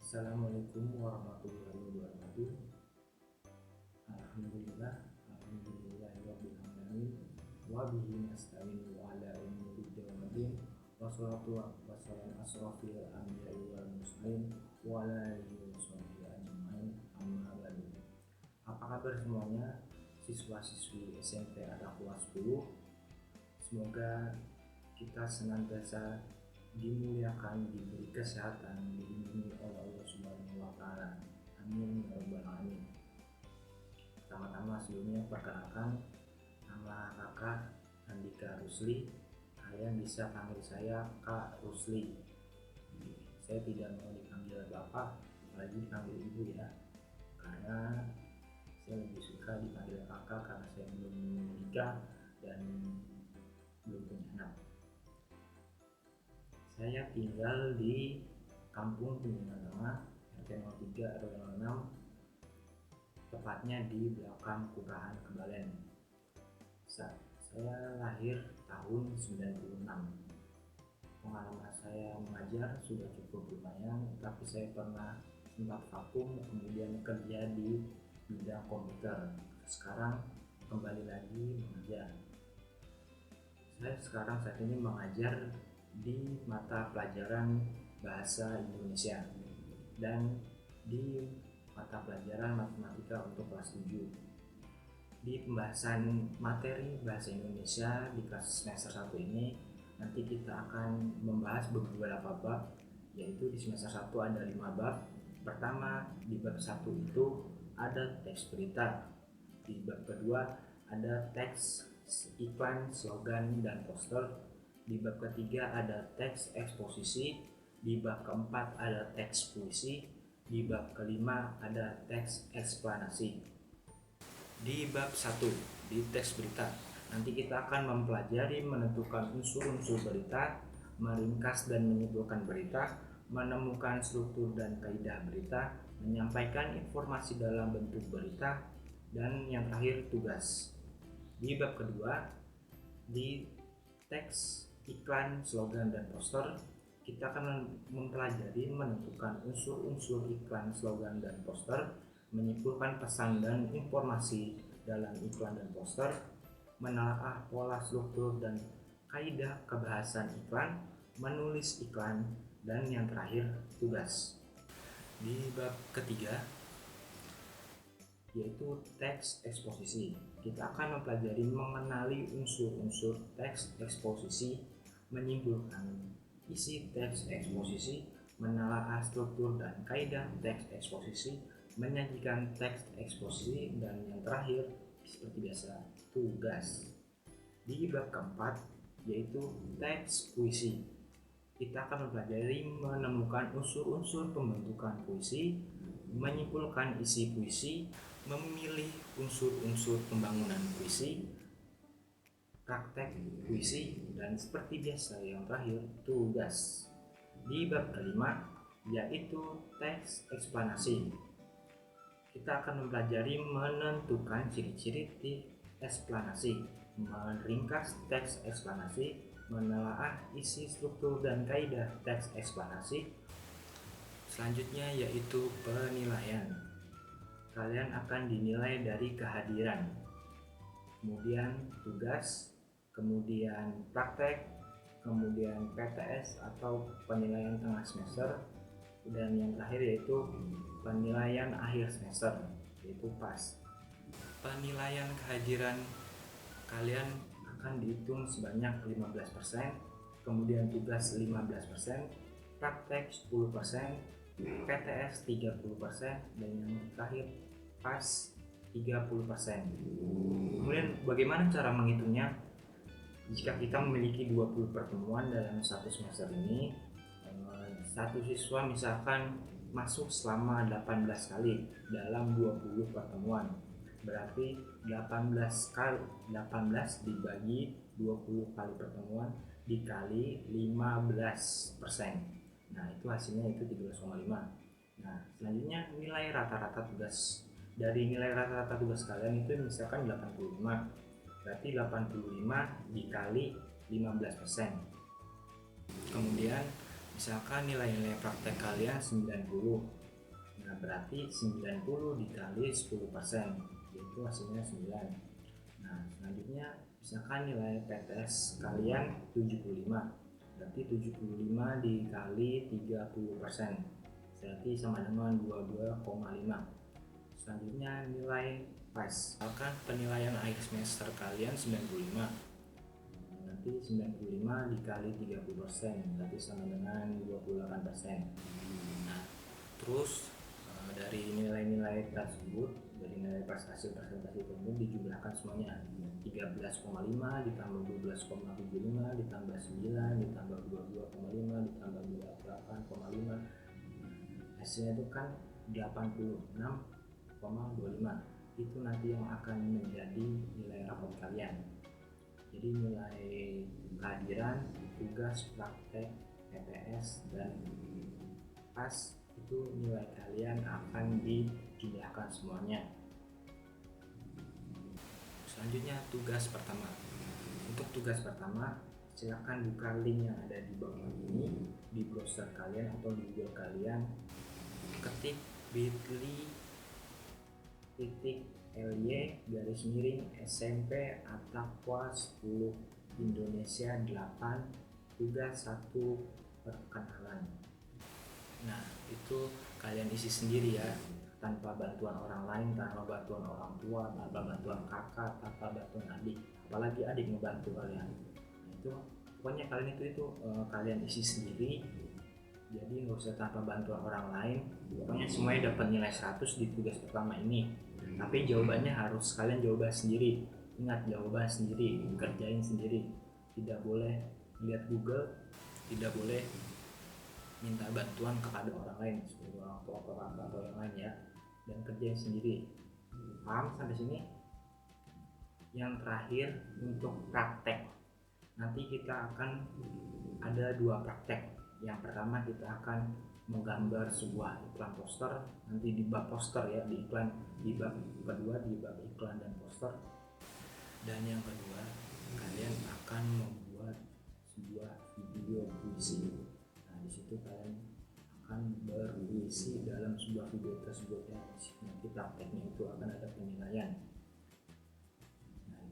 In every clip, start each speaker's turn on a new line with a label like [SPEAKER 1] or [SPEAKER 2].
[SPEAKER 1] Assalamualaikum warahmatullahi wabarakatuh. Alhamdulillahirabbil alamin wa bihi nasta'in wa ala umuri din wassalatu wassalamu asrofil anbiya'i wal mursalin wa ala alihi wa sahbihi ajmain amma ba'du. Apa kabar semuanya siswa-siswi SMP Ad-Dakwah 10? Semoga kita senantiasa dimuliakan, diberi kesehatan, dilindungi oleh Allah Subhanahu wa Ta'ala. Amin ya rabbal alamin. Pertama-tama sebelumnya perkenalkan, nama kakak Andika Rusli. Kalian bisa panggil saya Kak Rusli. Saya tidak mau dipanggil bapak, apalagi dipanggil ibu ya, karena saya lebih suka dipanggil kakak karena saya belum menikah dan belum punya anak. Saya tinggal di Kampung Kuningan Tengah, RT 03 RW 06, tepatnya di belakang Kelurahan Kebalen. Saya lahir tahun 96. Pengalaman saya mengajar sudah cukup lumayan, tapi saya pernah sempat vakum kemudian kerja di bidang komputer. Sekarang kembali lagi mengajar. Saya sekarang saat ini mengajar di mata pelajaran Bahasa Indonesia dan di mata pelajaran Matematika untuk kelas 7. Di pembahasan materi Bahasa Indonesia di kelas semester 1 ini nanti kita akan membahas beberapa bab, yaitu di semester 1 ada 5 bab. Pertama, di bab 1 itu ada teks berita. Di bab kedua ada teks iklan, slogan, dan poster. Di bab ketiga ada teks eksposisi. Di bab keempat ada teks puisi. Di bab kelima ada teks eksplanasi. Di bab 1, di teks berita, nanti kita akan mempelajari menentukan unsur-unsur berita, meringkas dan menyimpulkan berita, menemukan struktur dan kaidah berita, menyampaikan informasi dalam bentuk berita, dan yang terakhir tugas. Di bab kedua, di teks iklan, slogan, dan poster, kita akan mempelajari menentukan unsur-unsur iklan, slogan, dan poster, menyimpulkan pesan dan informasi dalam iklan dan poster, menelaah pola struktur dan kaidah kebahasan iklan, menulis iklan, dan yang terakhir tugas. Di bab ketiga, yaitu teks eksposisi, kita akan mempelajari mengenali unsur-unsur teks eksposisi, menyimpulkan isi teks eksposisi, menelaah struktur dan kaidah teks eksposisi, menyajikan teks eksposisi, dan yang terakhir seperti biasa tugas. Di bab keempat, yaitu teks puisi, kita akan mempelajari menemukan unsur-unsur pembentukan puisi, menyimpulkan isi puisi, memilih unsur-unsur pembangunan puisi, praktek puisi, dan seperti biasa yang terakhir tugas. Di bab kelima, yaitu teks eksplanasi, kita akan mempelajari menentukan ciri-ciri eksplanasi, meringkas teks eksplanasi, menelaah isi struktur dan kaidah teks eksplanasi. Selanjutnya yaitu penilaian. Kalian akan dinilai dari kehadiran, kemudian tugas, kemudian praktek, kemudian PTS atau penilaian tengah semester, dan yang terakhir yaitu penilaian akhir semester, yaitu PAS. Penilaian kehadiran kalian akan dihitung sebanyak 15%, kemudian tugas 15%, praktek 10%, PTS 30%, dan yang terakhir PAS 30%. Kemudian bagaimana cara menghitungnya? Jika kita memiliki 20 pertemuan dalam satu semester ini, satu siswa misalkan masuk selama 18 kali dalam 20 pertemuan, berarti 18 dibagi 20 kali pertemuan dikali 15%. Nah, itu hasilnya itu 13,5. Nah, selanjutnya nilai rata-rata tugas. Dari nilai rata-rata tugas kalian itu misalkan 85, berarti 85 dikali 15%. Kemudian Misalkan nilai-nilai praktek kalian 90. Nah, berarti 90 dikali 10%, yaitu hasilnya 9. Nah, selanjutnya misalkan nilai PTS kalian 75. Berarti 75 dikali 30%. Berarti sama dengan 22,5. Selanjutnya nilai PAS. Misalkan penilaian akhir semester kalian 95. Nanti 95 dikali 30%, berarti sama dengan 28%. Nah, terus dari nilai-nilai tersebut, dari nilai hasil presentasi tersebut dijumlahkan semuanya. 13,5 ditambah 12,75 ditambah 9 ditambah 22,5 ditambah 28,5, hasilnya itu kan 86,25. Itu nanti yang akan menjadi nilai rapot kalian. Jadi nilai kehadiran, tugas, praktek, PTS, dan PAS itu nilai kalian akan dijumlahkan semuanya. Selanjutnya tugas pertama. Untuk tugas pertama, silakan buka link yang ada di bawah ini di browser kalian atau di Google kalian, ketik bit.ly/SMP Attaqwa 10 Indonesia 8 tugas 1 perkenalan. Nah, itu kalian isi sendiri ya, tanpa bantuan orang lain, tanpa bantuan orang tua, tanpa bantuan kakak, tanpa bantuan adik, apalagi adik membantu kalian. Nah, itu pokoknya kalian itu kalian isi sendiri. Jadi nggak usah tanpa bantuan orang lain. Pokoknya semuanya dapat nilai 100 di tugas pertama ini. Tapi jawabannya harus kalian jawaban sendiri. Ingat, jawaban sendiri, kerjain sendiri. Tidak boleh lihat Google, tidak boleh minta bantuan kepada orang lain seperti orang tua atau yang lain ya. Dan kerjain sendiri. Paham sampai sini? Yang terakhir untuk praktek. Nanti kita akan ada 2 praktek. Yang pertama kita akan menggambar sebuah iklan poster, nanti di bab poster ya, di iklan, di bab kedua di bab iklan dan poster. Dan yang kedua, kalian akan membuat sebuah video puisi. Nah, di situ kalian akan berpuisi dalam sebuah video tersebut ya. Nanti prakteknya itu akan ada penilaian. Nah,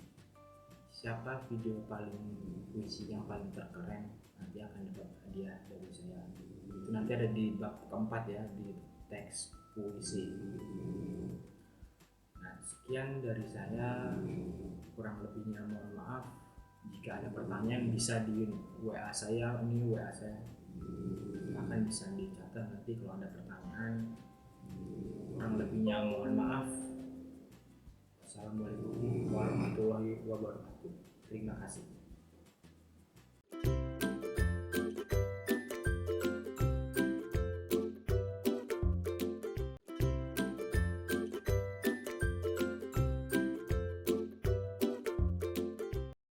[SPEAKER 1] siapa video paling puisi yang paling terkeren nanti akan dapat hadiah dari saya. Itu nanti ada di bab keempat ya, di teks puisi. Nah, sekian dari saya, kurang lebihnya mohon maaf. Jika ada pertanyaan bisa di WA saya, ini WA saya akan bisa dicatat nanti kalau ada pertanyaan. Kurang lebihnya mohon maaf. Assalamualaikum warahmatullahi wabarakatuh. Terima kasih.